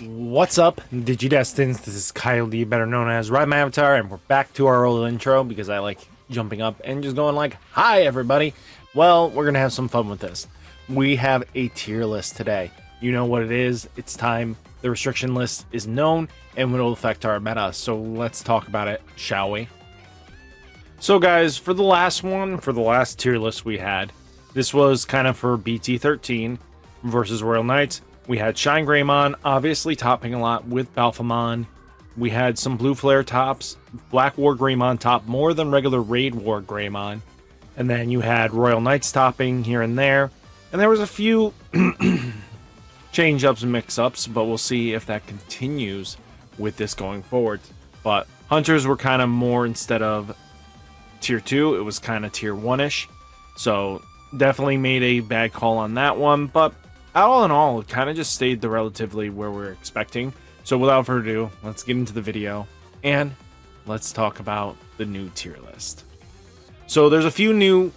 What's up, Digidestins? This is Kyle D, better known as RideMyAvatar, and we're back to our old intro because I like jumping up and just going like, "Hi, everybody." Well, we're gonna have some fun with this. We have a tier list today. You know what it is. It's time. The restriction list is known and will affect our meta. So let's talk about it, shall we? So, guys, for the last tier list we had, this was kind of for BT-14 versus Royal Knights. We had Shine Greymon, obviously topping a lot with Balphamon. We had some Blue Flare tops, Black War Greymon top more than regular Raid War Greymon. And then you had Royal Knights topping here and there. And there was a few change-ups and mix-ups, but we'll see if that continues with this going forward. But Hunters were kind of more, instead of tier 2, it was kind of tier 1-ish. So definitely made a bad call on that one, but all in all, it kind of just stayed relatively where we were expecting. So without further ado, let's get into the video and let's talk about the new tier list. So there's a few new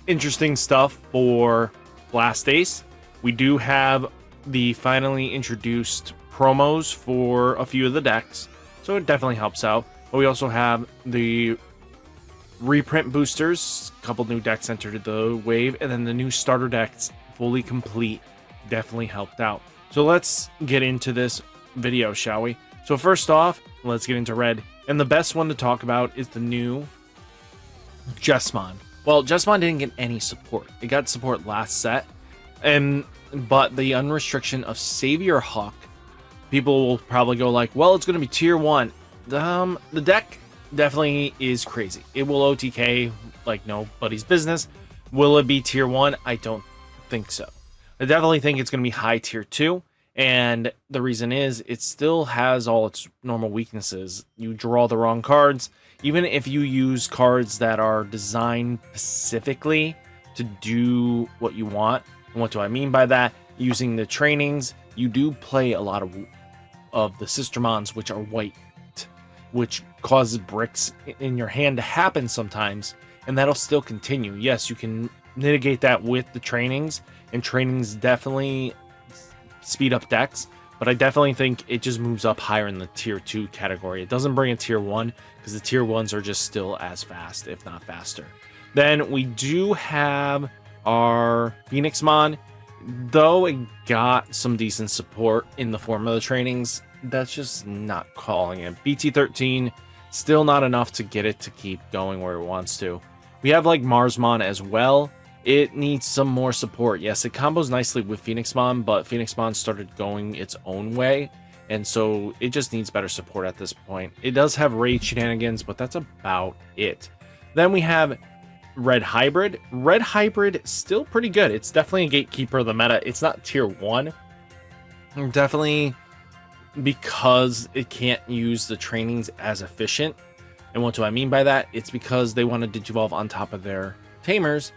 interesting stuff for Blast Ace. We do have the finally introduced promos for a few of the decks, so it definitely helps out. But we also have the reprint boosters, a couple new decks entered the wave, and then the new starter decks fully complete definitely helped out. So let's get into this video, shall we? So first off, let's get into red. And the best one to talk about is the new Jessamon. Well, Jessamon didn't get any support. It got support last set, but the unrestriction of Savior Hawk, people will probably go like, well, it's going to be tier 1. The deck definitely is crazy. It will OTK like nobody's business. Will it be tier 1? I don't think so. I definitely think it's going to be high tier 2, and the reason is it still has all its normal weaknesses. You draw the wrong cards. Even if you use cards that are designed specifically to do what you want, and what do I mean by that? Using the trainings, you do play a lot of the Sistermons, which are white, which causes bricks in your hand to happen sometimes, and that'll still continue. Yes, you can mitigate that with the trainings, and trainings definitely speed up decks, but I definitely think it just moves up higher in the tier 2 category. It doesn't bring a tier 1 because the tier 1s are just still as fast, if not faster. Then we do have our Phoenixmon. Though it got some decent support in the form of the trainings, that's just not calling it. BT-13, still not enough to get it to keep going where it wants to. We have like Marsmon as well. It needs some more support. Yes, it combos nicely with Phoenixmon, but Phoenixmon started going its own way, and so it just needs better support at this point. It does have raid shenanigans, but that's about it. Then we have Red Hybrid. Red Hybrid, still pretty good. It's definitely a gatekeeper of the meta. It's not tier 1. Definitely because it can't use the trainings as efficient. And what do I mean by that? It's because they want to Digivolve on top of their Tamers.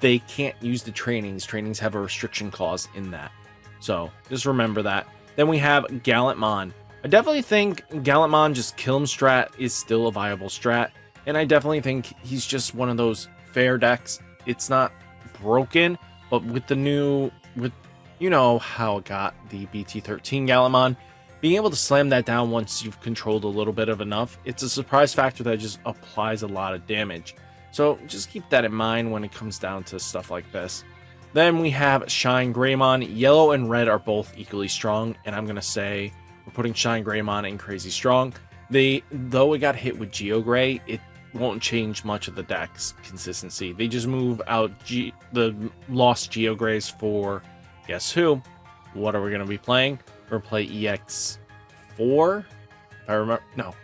They can't use the trainings. Trainings have a restriction clause in that. So just remember that. Then we have Gallantmon. I definitely think Gallantmon just kill him strat is still a viable strat. And I definitely think he's just one of those fair decks. It's not broken, but with you know how it got the BT-13 Gallantmon, being able to slam that down once you've controlled a little bit of enough, it's a surprise factor that just applies a lot of damage. So just keep that in mind when it comes down to stuff like this. Then we have Shine Greymon. Yellow and red are both equally strong, and I'm going to say we're putting Shine Greymon in crazy strong. Though it got hit with Geogray, it won't change much of the deck's consistency. They just move out the lost Geograys for, guess who? What are we going to be playing? We're going to play EX4? If I remember, no.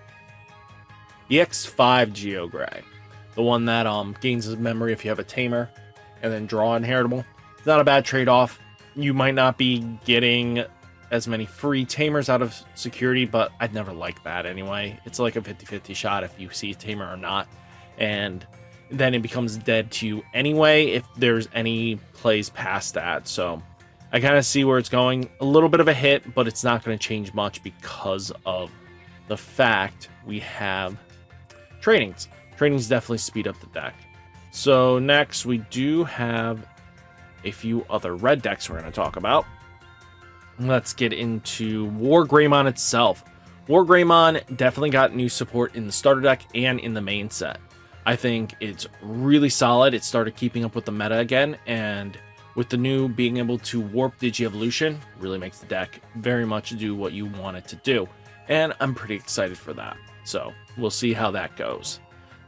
EX5 Geogray. The one that gains his memory if you have a tamer, and then draw inheritable. It's not a bad trade-off. You might not be getting as many free tamers out of security, but I'd never like that anyway. It's like a 50-50 shot if you see a tamer or not, and then it becomes dead to you anyway if there's any plays past that. So I kind of see where it's going. A little bit of a hit, but it's not going to change much because of the fact we have trainings. Trainings definitely speed up the deck. So next we do have a few other red decks we're going to talk about. let's get into War Greymon itself. War Greymon definitely got new support in the starter deck and in the main set. I think it's really solid. It started keeping up with the meta again, and with the new being able to warp Digievolution, really makes the deck very much do what you want it to do. And I'm pretty excited for that. So we'll see how that goes.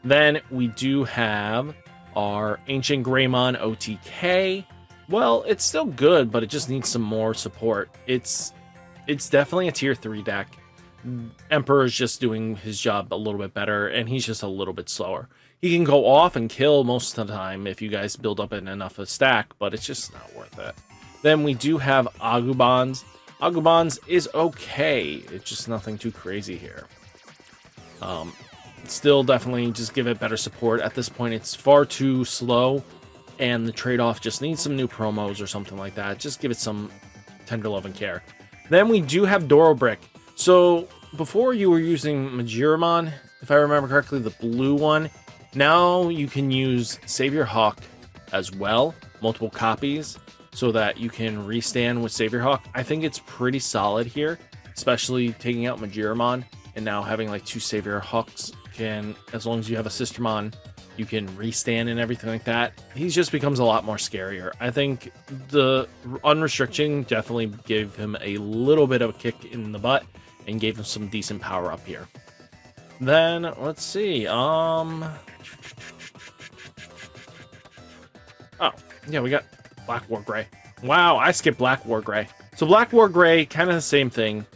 Then we do have our Ancient Greymon OTK. Well, it's still good, but it just needs some more support. It's definitely a tier 3 deck. Emperor is just doing his job a little bit better, and he's just a little bit slower. He can go off and kill most of the time if you guys build up enough of a stack, but it's just not worth it. Then we do have Agumons. Agumons is okay. It's just nothing too crazy here. Still definitely just give it better support. At this point, it's far too slow, and the trade-off just needs some new promos or something like that. Just give it some tender love and care. Then we do have Dorobrick. So before you were using Majiramon, if I remember correctly, the blue one. Now you can use Savior Hawk as well, multiple copies, so that you can restand with Savior Hawk. I think it's pretty solid here, especially taking out Majiramon and now having like 2 Savior Hawks can, as long as you have a Sistermon, you can restand and everything like that. He just becomes a lot more scarier. I think the unrestriction definitely gave him a little bit of a kick in the butt and gave him some decent power up here. Then let's see. Oh, yeah, we got Black War Gray. Wow, I skipped Black War Gray. So Black War Gray, kind of the same thing.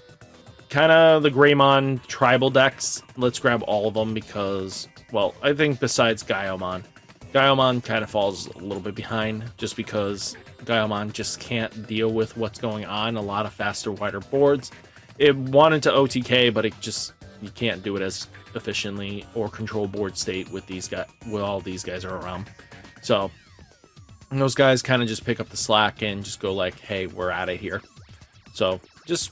Kind of the Greymon tribal decks. Let's grab all of them because, well, I think besides Gaiomon. Gaiomon kind of falls a little bit behind just because Gaiomon just can't deal with what's going on. A lot of faster, wider boards. It wanted to OTK, but it just, you can't do it as efficiently or control board state with these guys, with all these guys are around. So those guys kind of just pick up the slack and just go like, hey, we're out of here. So just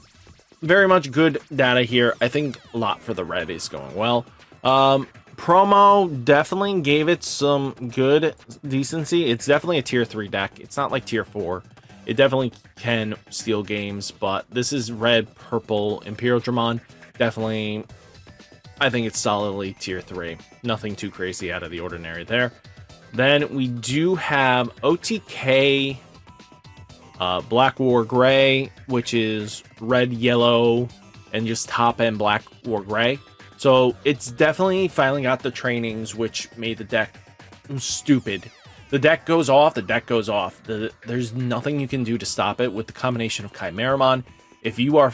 very much good data here. I think a lot for the red is going well. Promo definitely gave it some good decency. It's definitely a tier 3 deck. It's not like tier 4. It definitely can steal games, but this is red, purple, Imperial Dramon. Definitely, I think it's solidly tier 3. Nothing too crazy out of the ordinary there. Then we do have OTK Black War Gray, which is red, yellow, and just top end Black War Gray. So it's definitely finally got the trainings, which made the deck stupid. The deck goes off, there's nothing you can do to stop it with the combination of Chimeramon. If you are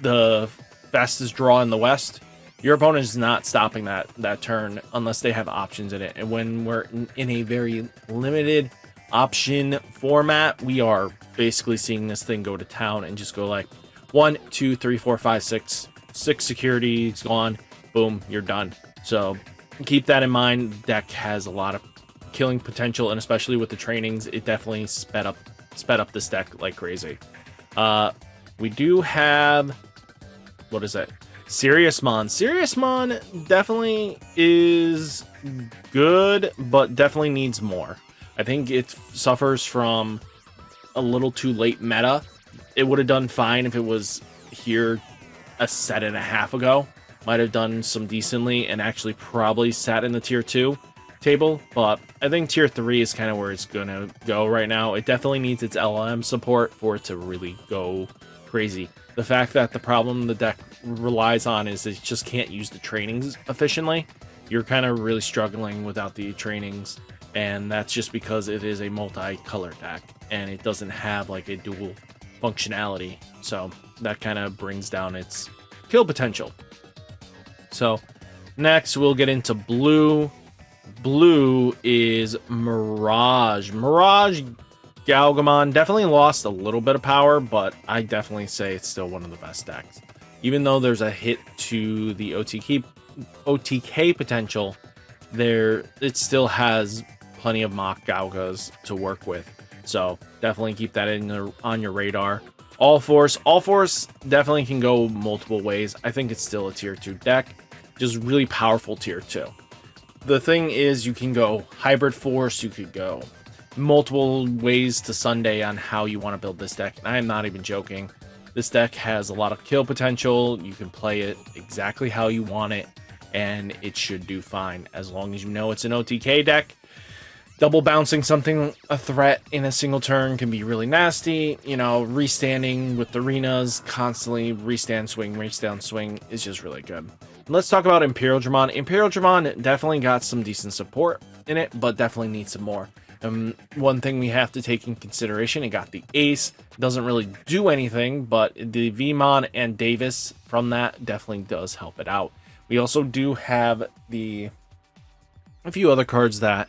the fastest draw in the West, your opponent is not stopping that turn unless they have options in it. And when we're in a very limited option format, we are basically seeing this thing go to town and just go like 1, 2, 3, 4, 5, 6 securities gone, boom, you're done. So keep that in mind. The deck has a lot of killing potential, and especially with the trainings, it definitely sped up this deck like crazy. We do have, what is it? Seriousmon. Seriousmon definitely is good, but definitely needs more. I think it suffers from a little too late meta. It would have done fine if it was here a set and a half ago. Might have done some decently and actually probably sat in the tier 2 table, but I think tier 3 is kind of where it's gonna go right now. It definitely needs its LM support for it to really go crazy. The fact that the problem the deck relies on is it just can't use the trainings efficiently. You're kind of really struggling without the trainings, and that's just because it is a multi-color deck and it doesn't have like a dual functionality. So that kind of brings down its kill potential. So next we'll get into blue. Blue is Mirage. Mirage Galgamon definitely lost a little bit of power, but I definitely say it's still one of the best decks. Even though there's a hit to the OTK potential, it still has plenty of mock Galgas to work with. So definitely keep that on your radar. All Force definitely can go multiple ways. I think it's still a tier 2 deck, just really powerful tier 2. The thing is, you can go Hybrid Force, you could go multiple ways to Sunday on how you want to build this deck. And I am not even joking. This deck has a lot of kill potential. You can play it exactly how you want it, and it should do fine as long as you know it's an OTK deck. Double bouncing something, a threat in a single turn, can be really nasty. You know, restanding with the arenas, constantly restand swing is just really good. Let's talk about Imperial Dramon. Imperial Dramon definitely got some decent support in it, but definitely needs some more. One thing we have to take in consideration, it got the Ace. Doesn't really do anything, but the Vmon and Davis from that definitely does help it out. We also do have a few other cards that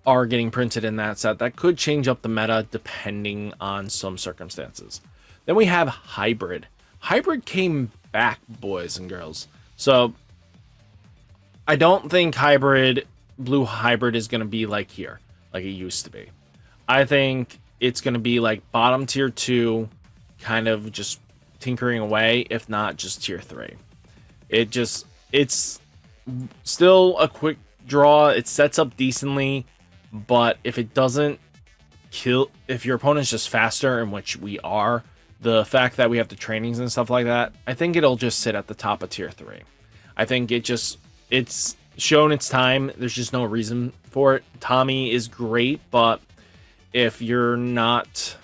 are getting printed in that set that could change up the meta depending on some circumstances. Then we have Hybrid. Hybrid came back, boys and girls. So I don't think Blue Hybrid is going to be like here, like it used to be. I think it's going to be like bottom tier 2, kind of just tinkering away, if not just tier 3. It's still a quick draw. It sets up decently. But if it doesn't kill, if your opponent's just faster, in which we are, the fact that we have the trainings and stuff like that, I think it'll just sit at the top of tier 3. I think it's shown its time. There's just no reason for it. Tommy is great, but if you're not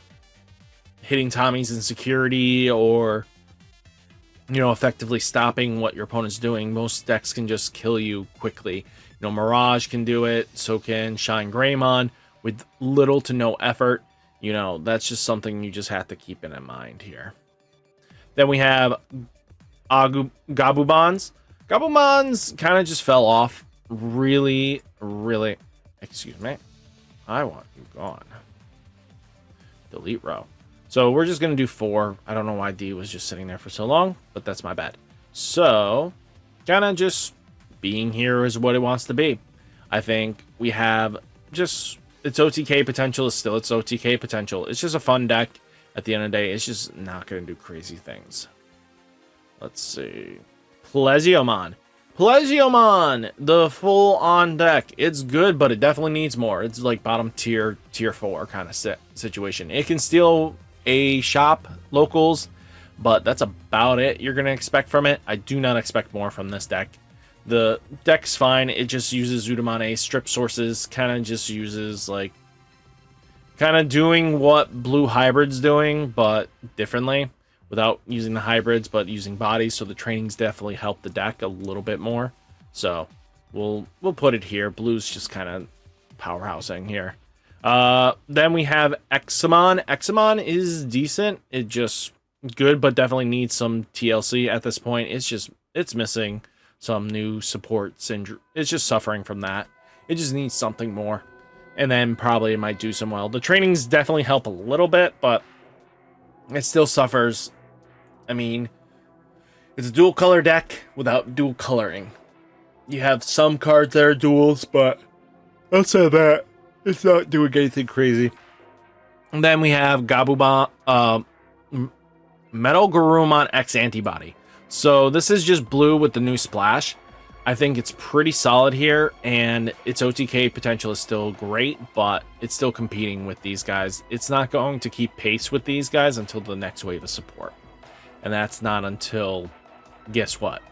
hitting Tommy's insecurity or, you know, effectively stopping what your opponent's doing, most decks can just kill you quickly. You know, Mirage can do it, so can Shine Greymon with little to no effort. You know, that's just something you just have to keep in mind here. Then we have Gabumons. Gabumons kind of just fell off really, excuse me. I want you gone. Delete row. So we're just going to do 4. I don't know why D was just sitting there for so long, but that's my bad. So, kind of just being here is what it wants to be. I think we have just its OTK potential is still its OTK potential. It's just a fun deck. At the end of the day, it's just not going to do crazy things. Let's see. Pleziomon. Pleziomon, the full-on deck. It's good, but it definitely needs more. It's like bottom tier 4 kind of situation. It can steal a shop locals, but that's about it you're going to expect from it. I do not expect more from this deck. The deck's fine. It just uses Zudamane strip sources, kind of just uses like kind of doing what Blue Hybrid's doing, but differently, without using the hybrids, but using bodies. So the trainings definitely help the deck a little bit more. So we'll put it here. Blue's just kind of powerhousing here. Then we have Examon. Examon is decent. It just good, but definitely needs some TLC at this point. It's missing some new support syndrome. It's just suffering from that. It just needs something more. And then probably it might do some well. The trainings definitely help a little bit, but it still suffers. I mean, it's a dual color deck without dual coloring. You have some cards that are duals, but outside of that, it's not doing anything crazy. And then we have Metal Garurumon X Antibody. So this is just blue with the new splash. I think it's pretty solid here, and its OTK potential is still great, but it's still competing with these guys. It's not going to keep pace with these guys until the next wave of support. And that's not until, guess what,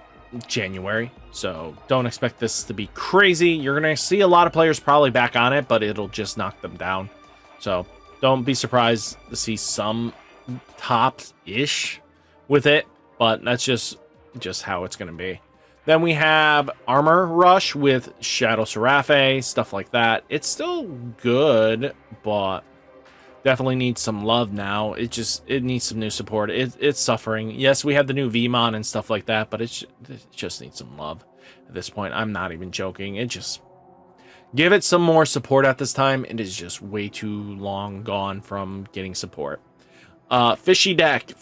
January. So don't expect this to be crazy. You're going to see a lot of players probably back on it, but it'll just knock them down. So don't be surprised to see some tops-ish with it. But that's just how it's going to be. Then we have Armor Rush with Shadow Seraphe, stuff like that. It's still good, but definitely needs some love now. It needs some new support. It's suffering. Yes, we have the new Vmon and stuff like that, but it just needs some love at this point. I'm not even joking. Give it some more support at this time. It is just way too long gone from getting support. Fishy deck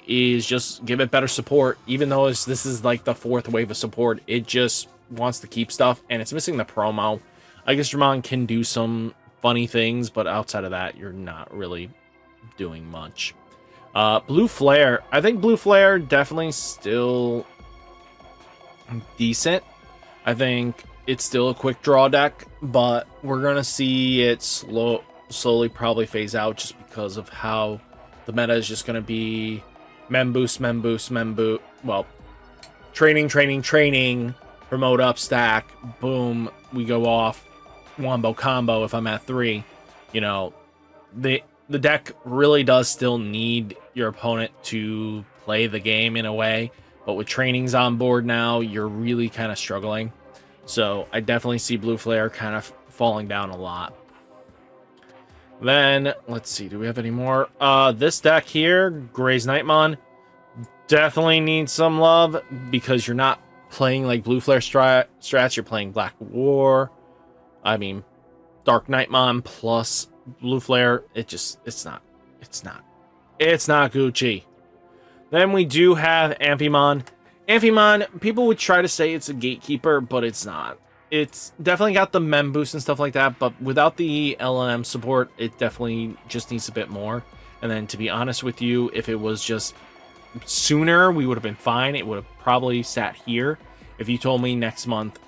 is just give it better support. Even though this is like the 4th wave of support, it just wants to keep stuff, and it's missing the promo. I guess Dramon can do some funny things, but outside of that, you're not really doing much. Blue Flare. I think Blue Flare definitely still decent. I think it's still a quick draw deck, but we're gonna see it slowly probably phase out just because of how the meta is just going to be Mem boost, mem boost, mem boost. Well, training, training, training. Promote up, stack. Boom. We go off. Wombo combo if I'm at 3. You know, the deck really does still need your opponent to play the game in a way. But with trainings on board now, you're really kind of struggling. So I definitely see Blue Flare kind of falling down a lot. Then, let's see, do we have any more? This deck here, Gray's Nightmon, definitely needs some love because you're not playing like Blue Flare strats, you're playing Black War. I mean, Dark Nightmon plus Blue Flare, it's not Gucci. Then we do have Amphimon. Amphimon, people would try to say it's a gatekeeper, but it's not. It's definitely got the mem boost and stuff like that, but without the LM support, it definitely just needs a bit more. And then, to be honest with you, if it was just sooner, we would have been fine. It would have probably sat here. If you told me next month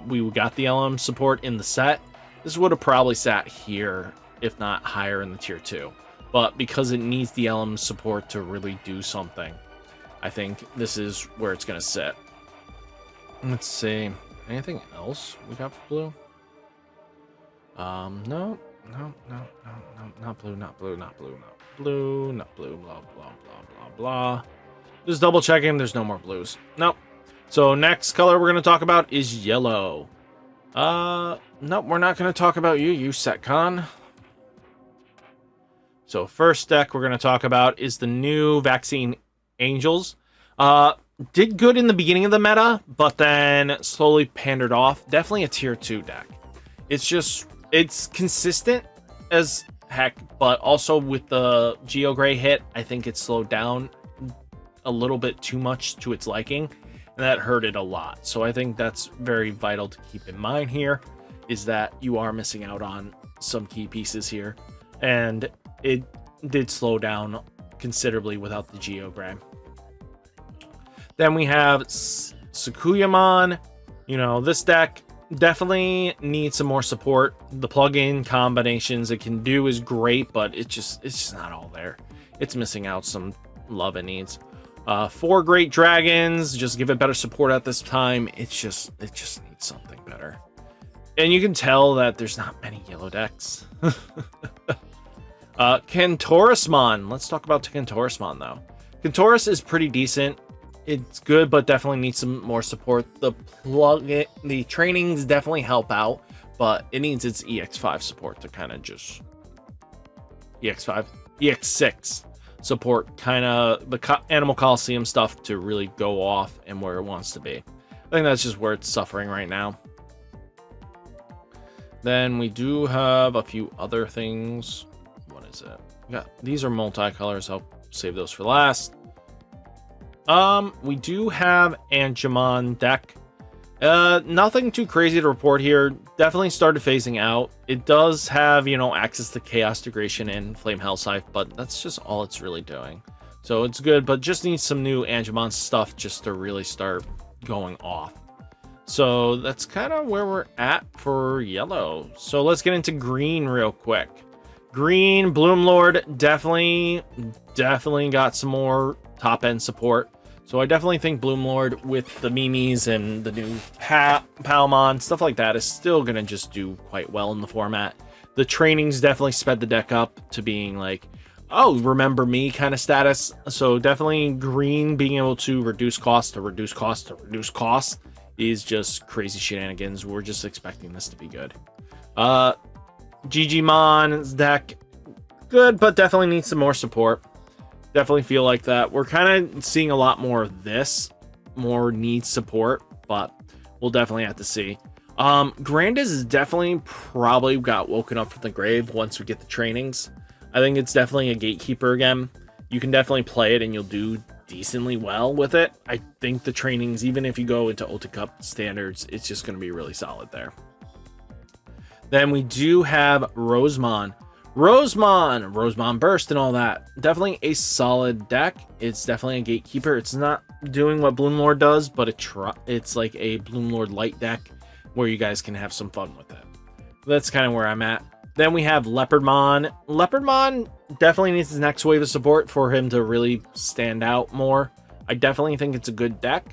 we got the LM support in the set, this would have probably sat here, if not higher in the tier 2. But because it needs the LM support to really do something, I think this is where it's going to sit. Let's see. Anything else we got for blue? No, not blue, not blue, not blue, not blue, not blue, blah, blah, blah, blah, blah. Just double checking, there's no more blues. Nope. So next color we're going to talk about is yellow. Nope, we're not going to talk about you Setcon. So first deck we're going to talk about is the new Vaccine Angels. Did good in the beginning of the meta, but then slowly pandered off. Definitely a tier 2 deck. It's consistent as heck, but also with the Geo Gray hit, I think it slowed down a little bit too much to its liking, and that hurt it a lot. So I think that's very vital to keep in mind here, is that you are missing out on some key pieces here, and it did slow down considerably without the Geo Gray. Then we have Sakuyamon. You know, this deck definitely needs some more support. The plug-in combinations it can do is great, but it's just not all there. It's missing out some love it needs. 4 Great Dragons, just give it better support at this time. It just needs something better. And you can tell that there's not many yellow decks. Kentaurismon. Let's talk about Kentaurismon though. Kentaurus is pretty decent. It's good, but definitely needs some more support. The trainings definitely help out, but it needs its EX5 support to kind of just EX6 support, kind of the Animal Coliseum stuff to really go off and where it wants to be. I think that's just where it's suffering right now. Then we do have a few other things. What is it? Yeah, these are multicolors. I'll save those for last. We do have Angemon deck. Nothing too crazy to report here. Definitely started phasing out. It does have, you know, access to Chaos Degradation and Flame Hellscythe, but that's just all it's really doing. So it's good, but just needs some new Angemon stuff just to really start going off. So that's kind of where we're at for yellow. So let's get into green real quick. Green, Bloomlord definitely got some more top end support. So I definitely think Bloomlord with the Mimis and the new Palmon, stuff like that, is still going to just do quite well in the format. The trainings definitely sped the deck up to being like, oh, remember me kind of status. So definitely green being able to reduce cost to reduce cost to reduce cost is just crazy shenanigans. We're just expecting this to be good. Digimon's deck, good, but definitely needs some more support. Definitely feel like that. We're kind of seeing a lot more of this, more needs support, but we'll definitely have to see. Grandis is definitely probably got woken up from the grave once we get the trainings. I think it's definitely a gatekeeper again. You can definitely play it and you'll do decently well with it. I think the trainings, even if you go into Ultra Cup standards, it's just going to be really solid there. Then we do have Rosemon. Rosemon Burst and all that. Definitely a solid deck. It's definitely a gatekeeper. It's not doing what Bloomlord does, but it's like a Bloomlord light deck where you guys can have some fun with it. That's kind of where I'm at. Then we have Leopardmon. Leopardmon definitely needs his next wave of support for him to really stand out more. I definitely think it's a good deck.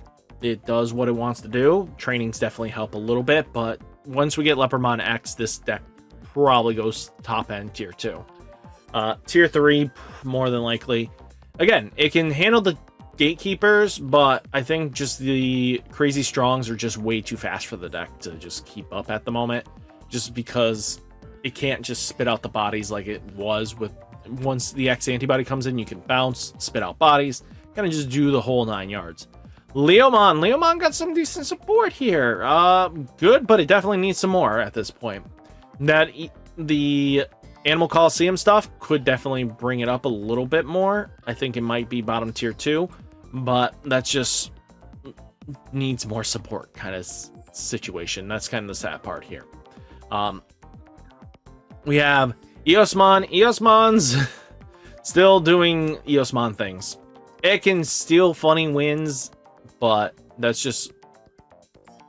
It does what it wants to do. Trainings definitely help a little bit, but once we get Leopardmon X, this deck probably goes top end tier 2. Tier 3, more than likely. Again, it can handle the gatekeepers, but I think just the crazy strongs are just way too fast for the deck to just keep up at the moment, just because it can't just spit out the bodies like it was with once the X antibody comes in. You can bounce, spit out bodies, kind of just do the whole 9 yards. Leomon got some decent support here. Good, but it definitely needs some more at this point. The Animal Coliseum stuff could definitely bring it up a little bit more. I think it might be bottom tier 2, but that's just needs more support kind of situation. That's kind of the sad part here. We have Eosmon. Eosmon's still doing Eosmon things. It can steal funny wins, but that's just,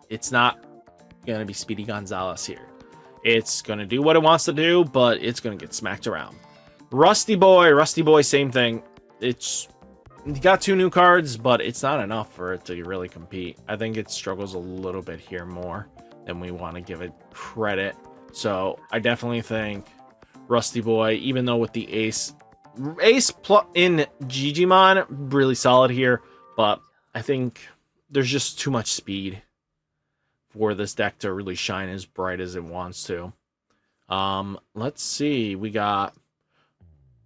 it's not gonna be Speedy Gonzalez here. It's gonna do what it wants to do, but it's gonna get smacked around. Rusty Boy, same thing. It's got 2 new cards, but it's not enough for it to really compete. I think it struggles a little bit here more than we want to give it credit. So I definitely think Rusty Boy, even though with the Ace in Digimon, really solid here, but I think there's just too much speed for this deck to really shine as bright as it wants to. Let's see. We got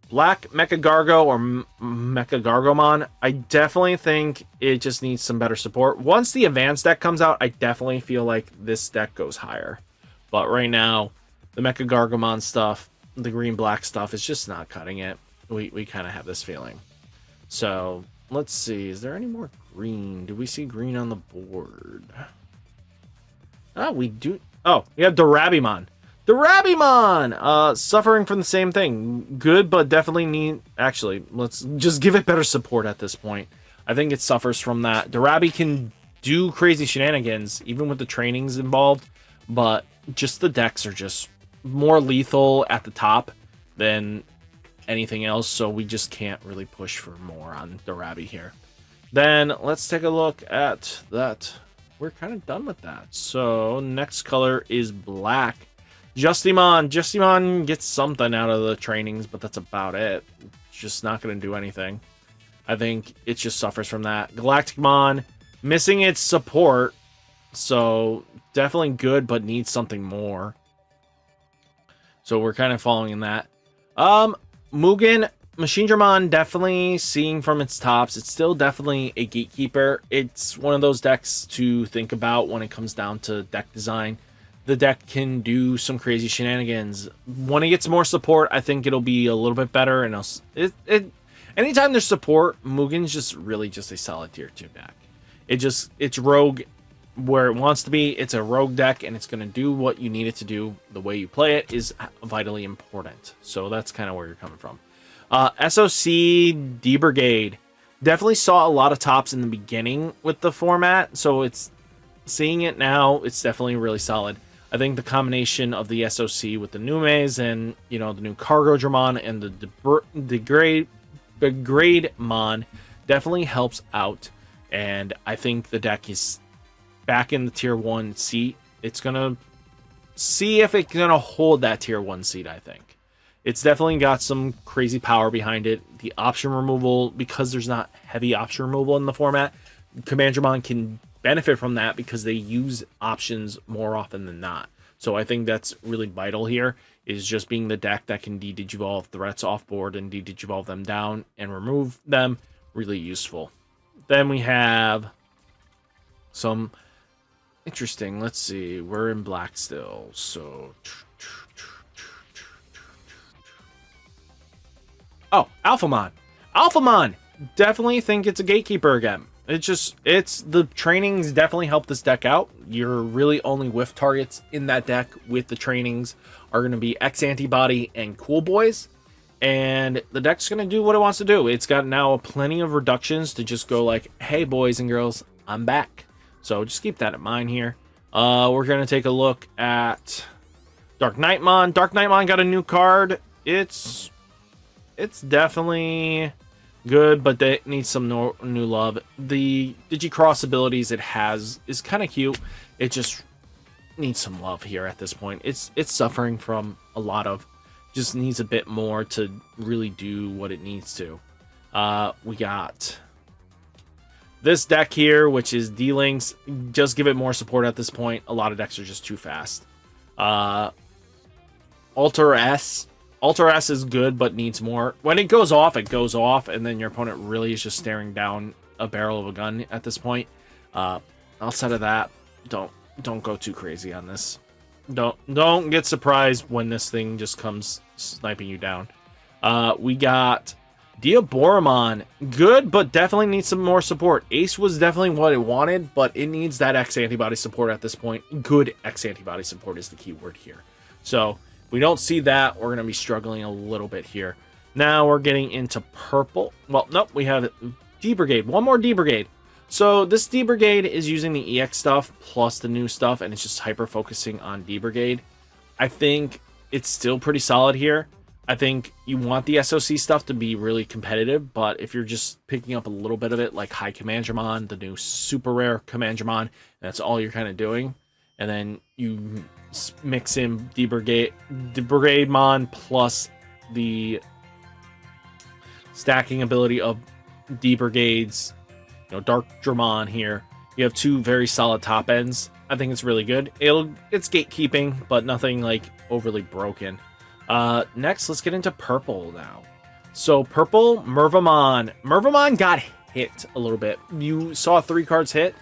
Black Mecha Gargo or Mecha Gargomon. I definitely think it just needs some better support. Once the advanced deck comes out, I definitely feel like this deck goes higher. But right now, the Mecha Gargomon stuff, the green-black stuff, is just not cutting it. We kind of have this feeling. So, let's see. Is there any more green? Do we see green on the board? Oh, we do. Oh, we have Dorabimon. Suffering from the same thing. Good, but definitely need... Actually, let's just give it better support at this point. I think it suffers from that. Dorabi can do crazy shenanigans, even with the trainings involved, but just the decks are just more lethal at the top than anything else, so we just can't really push for more on Dorabi here. Then, let's take a look at that. We're kind of done with that. So, next color is black. Justimon gets something out of the trainings, but that's about it. It's just not going to do anything. I think it just suffers from that. Galacticmon, missing its support, so definitely good, but needs something more. So we're kind of following that. Mugen, Machinedramon, definitely seeing from its tops. It's still definitely a gatekeeper. It's one of those decks to think about when it comes down to deck design. The deck can do some crazy shenanigans. When it gets more support, I think it'll be a little bit better. And anytime there's support, Mugen's just really just a solid tier 2 deck. It's rogue where it wants to be. It's a rogue deck, and it's going to do what you need it to do. The way you play it is vitally important. So that's kind of where you're coming from. SOC D-Brigade. Definitely saw a lot of tops in the beginning with the format, so it's seeing it now, it's definitely really solid. I think the combination of the SOC with the Numes and, you know, the new Cargo Dramon and the Degrademon definitely helps out. And I think the deck is back in the tier 1 seat. It's going to see if it's going to hold that tier 1 seat, I think. It's definitely got some crazy power behind it. The option removal, because there's not heavy option removal in the format, Commandramon can benefit from that because they use options more often than not. So I think that's really vital here, is just being the deck that can de-digivolve threats off board and de-digivolve them down and remove them. Really useful. Then we have some interesting, let's see, we're in black still, so oh, Alphamon, definitely think it's a gatekeeper again. It's the trainings definitely help this deck out. Your really only whiff targets in that deck with the trainings are going to be X Antibody and Cool Boys. And the deck's going to do what it wants to do. It's got now plenty of reductions to just go like, hey, boys and girls, I'm back. So just keep that in mind here. We're going to take a look at Dark Knightmon. Dark Knightmon got a new card. It's it's definitely good, but it needs some new love. The Digicross abilities it has is kind of cute. It just needs some love here at this point. It's suffering from a lot of, just needs a bit more to really do what it needs to. We got this deck here, which is D-Links. Just give it more support at this point. A lot of decks are just too fast. Alter S. Alter S is good, but needs more. When it goes off, and then your opponent really is just staring down a barrel of a gun at this point. Outside of that, don't go too crazy on this. Don't get surprised when this thing just comes sniping you down. We got Diaboromon. Good, but definitely needs some more support. Ace was definitely what it wanted, but it needs that X antibody support at this point. Good X antibody support is the key word here. So if we don't see that, we're going to be struggling a little bit here. Now we're getting into purple. Well, nope, we have D-Brigade. One more D-Brigade. So this D-Brigade is using the EX stuff plus the new stuff, and it's just hyper-focusing on D-Brigade. I think it's still pretty solid here. I think you want the SOC stuff to be really competitive, but if you're just picking up a little bit of it, like High Commandramon, the new super rare Commandramon, that's all you're kind of doing, and then you mix in D-Brigade Mon plus the stacking ability of D-Brigades, Dark Dramon here. You have two very solid top ends. I think it's really good. It's gatekeeping, but nothing like overly broken. Next, let's get into purple now. So purple, Mervamon. Mervamon got hit a little bit. You saw 3 cards hit.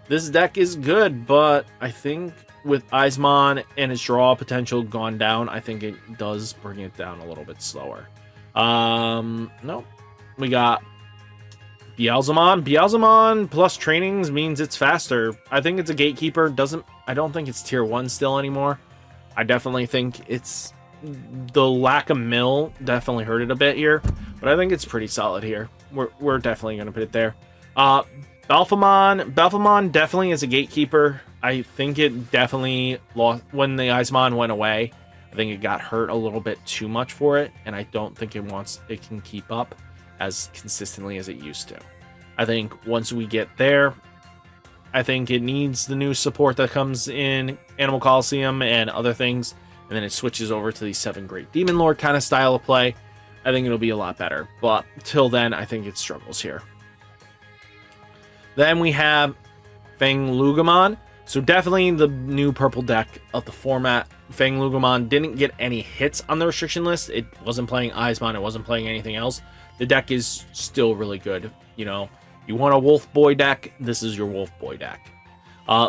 This deck is good, but I think with Eismon and its draw potential gone down, I think it does bring it down a little bit slower. No, we got Beelzemon. Beelzemon plus trainings means it's faster. I think it's a gatekeeper. I don't think it's tier 1 still anymore. I definitely think it's the lack of mill definitely hurt it a bit here, but I think it's pretty solid here. We're definitely going to put it there. Balfamon definitely is a gatekeeper. I think it definitely lost when the Eismon went away. I think it got hurt a little bit too much for it, and I don't think it can keep up as consistently as it used to. I think once we get there, I think it needs the new support that comes in Animal Coliseum and other things, and then it switches over to the 7 Great Demon Lord kind of style of play. I think it'll be a lot better, but till then, I think it struggles here. Then we have Fang Lugamon. So definitely the new purple deck of the format. Fang Lugamon didn't get any hits on the restriction list. It wasn't playing Eismon. It wasn't playing anything else. The deck is still really good. You want a Wolf Boy deck, this is your Wolf Boy deck.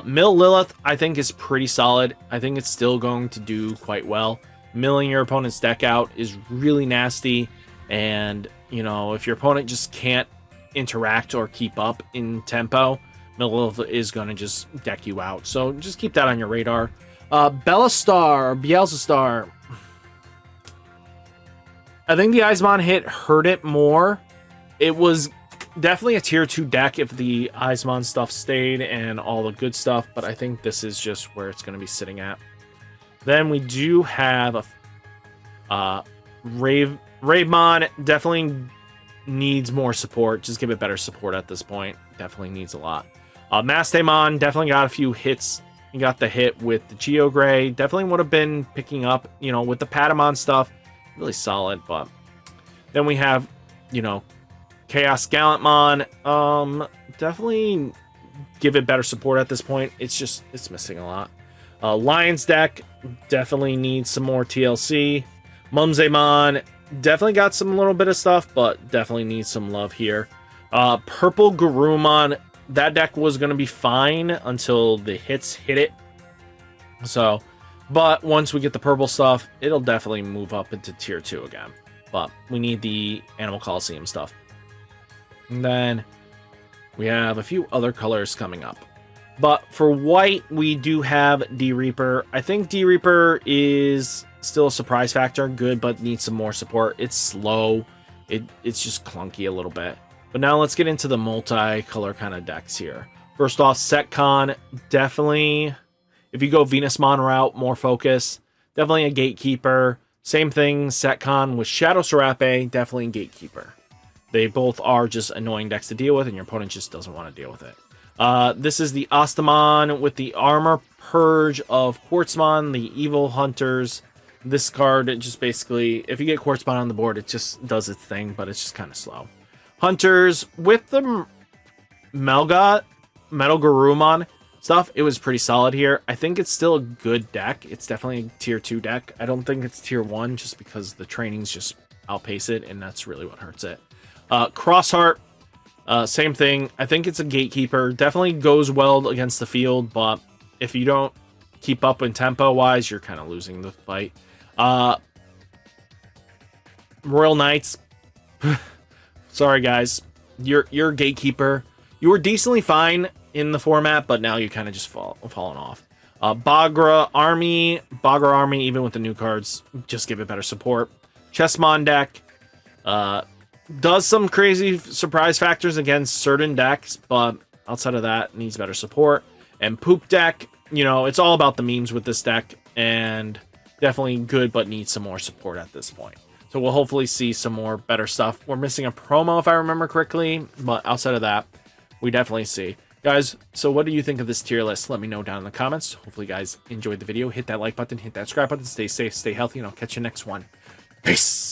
Mill Lilith, I think, is pretty solid. I think it's still going to do quite well. Milling your opponent's deck out is really nasty. And, if your opponent just can't interact or keep up in tempo, Mill Lilith is going to just deck you out. So just keep that on your radar. Beelzestar. I think the Eismon hit hurt it more. It was definitely a tier 2 deck if the Eismon stuff stayed and all the good stuff, but I think this is just where it's going to be sitting at. Then we do have a Ravemon. Definitely needs more support. Just give it better support at this point. Definitely needs a lot. Mastemon definitely got a few hits. He got the hit with the Geogray. Definitely would have been picking up, with the Patamon stuff. Really solid, but then we have, Chaos Gallantmon. Definitely give it better support at this point. It's missing a lot. Lion's deck definitely needs some more TLC. Mumsemon definitely got some little bit of stuff, but definitely needs some love here. Purple Garurumon, that deck was going to be fine until the hits hit it. So, but once we get the purple stuff, it'll definitely move up into tier 2 again. But we need the Animal Coliseum stuff. And then we have a few other colors coming up. But for white, we do have D-Reaper. I think D-Reaper is still a surprise factor. Good, but needs some more support. It's slow. It's just clunky a little bit. But now let's get into the multi-color kind of decks here. First off, Setcon. Definitely, if you go Venusmon route, more focus. Definitely a gatekeeper. Same thing, Setcon with Shadow Serape, definitely Gatekeeper. They both are just annoying decks to deal with, and your opponent just doesn't want to deal with it. This is the Ostamon with the Armor Purge of Quartzmon, the Evil Hunters. This card, it just basically, if you get Quartzmon on the board, it just does its thing, but it's just kind of slow. Hunters with the Metal Garurumon stuff, it was pretty solid here. I think it's still a good deck. It's definitely a tier 2 deck. I don't think it's tier 1 just because the trainings just outpace it, and that's really what hurts it. Crossheart, same thing. I think it's a Gatekeeper. Definitely goes well against the field, but if you don't keep up in tempo-wise, you're kind of losing the fight. Royal Knights. Sorry, guys. You're Gatekeeper. You were decently fine in the format, but now you kind of just fallen off. Bagra Army, even with the new cards, just give it better support. Chessmon deck does some crazy surprise factors against certain decks, but outside of that, needs better support. And Poop deck, you know, it's all about the memes with this deck, and definitely good, but needs some more support at this point. So we'll hopefully see some more better stuff. We're missing a promo, if I remember correctly, but outside of that, we definitely see. Guys, so what do you think of this tier list? Let me know down in the comments. Hopefully, you guys enjoyed the video. Hit that like button, hit that subscribe button. Stay safe, stay healthy, and I'll catch you next one. Peace!